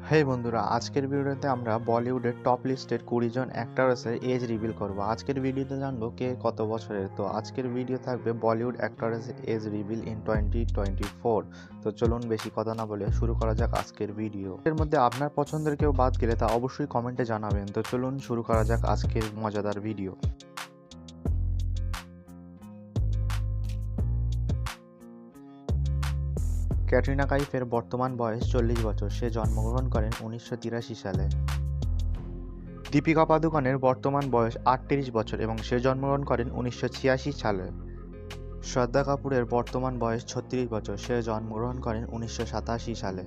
হে বন্ধুরা, আজকের ভিডিওতে আমরা বলিউডের টপ লিস্টের 20 জন অ্যাক্টরেসের এজ রিভিল করব। আজকের ভিডিওতে জানবো কে কত বছরের। তো আজকের ভিডিও থাকবে বলিউড অ্যাক্টরেসের এজ রিভিল ইন 2024। তো চলুন বেশি কথা না বলে শুরু করা যাক আজকের ভিডিও। এর মধ্যে আপনার পছন্দের কেউ বাদ গেলে তা অবশ্যই কমেন্টে জানাবেন। তো চলুন শুরু করা যাক আজকের মজাদার ভিডিও। ক্যাটরিনা কাইফের বর্তমান বয়স 40 বছর। সে জন্মগ্রহণ করেন 1983 সালে। দীপিকা পাদুকোনের বর্তমান বয়স 38 বছর এবং সে জন্মগ্রহণ করেন 1986 সালে। শ্রদ্ধা কাপুরের বর্তমান বয়স 36 বছর। সে জন্মগ্রহণ করেন 1987 সালে।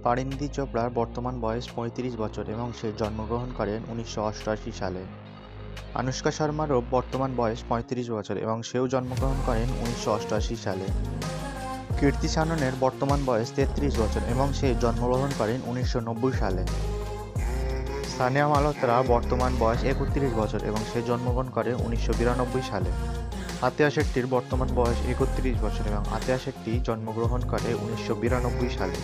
পারিণীতি চোপড়ার বর্তমান বয়স 35 বছর এবং সে জন্মগ্রহণ করেন 1988 সালে। আনুশকা শর্মারও বর্তমান বয়স 35 বছর এবং সেও জন্মগ্রহণ করেন 1988 সালে। কীর্তি শ্যাননের বর্তমান বয়স 33 বছর এবং সে জন্মগ্রহণ করেন 1990 সালে। সানিয়া মালহোত্রা বর্তমান বয়স 31 বছর এবং সে জন্মগ্রহণ করে 1992 সালে। আতিয়া শেট্টির বর্তমান বয়স 31 বছর এবং আতিয়া শেট্টি জন্মগ্রহণ করে 1992 সালে।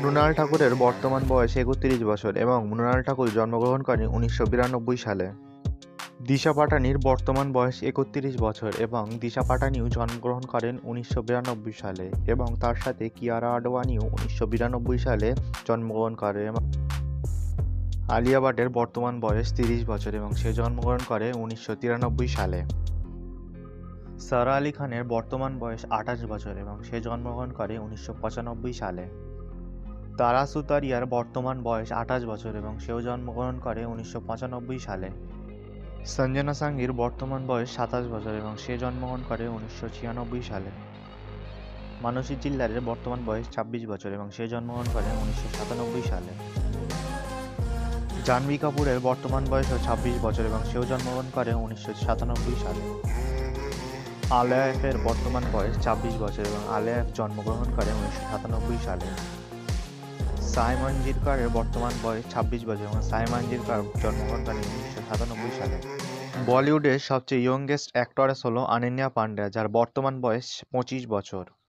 মৃণাল ঠাকুরের বর্তমান বয়স 31 বছর এবং মৃণাল ঠাকুর জন্মগ্রহণ করেন 1992 সালে। দিশা পাটানির বর্তমান বয়স 31 বছর এবং দিশা পাটানিও জন্মগ্রহণ করেন 1992 সালে এবং তার সাথে কিয়ারা আডবাণীও 1992 সালে জন্মগ্রহণ করে। আলিয়া ভাটের বর্তমান বয়স 30 বছর এবং সে জন্মগ্রহণ করে 1993 সালে। সারা আলি খানের বর্তমান বয়স 28 বছর এবং সে জন্মগ্রহণ করে 1995 সালে। তারা সুতারিয়ার বর্তমান বয়স 28 বছর এবং সেও জন্মগ্রহণ করে 1995 সালে। সঞ্জনা সাঙ্গির বর্তমান বয়স 27 বছর এবং সে জন্মগ্রহণ করে 1996 সালে। মানসী চিল্লারের বর্তমান বয়স 26 বছর এবং সে জন্মগ্রহণ করে 1997 সালে। জাহ্নবী কাপুরের বর্তমান বয়স 26 বছর এবং সেও জন্মগ্রহণ করে 1997 সালে। আলিয়া এফের বর্তমান বয়স 26 বছর এবং আলিয়া এফ জন্মগ্রহণ করে 1997 সালে। সাই মঞ্জিরকারের বর্তমান বয়স 26 বছর এবং সাই মঞ্জিরকার জন্মগ্রহণ করেন 1997 সালে। বলিউডের সবচেয়ে ইয়ংগেস্ট অ্যাক্টরেস হলো অনন্যা পান্ডে, যার বর্তমান বয়স 25 বছর।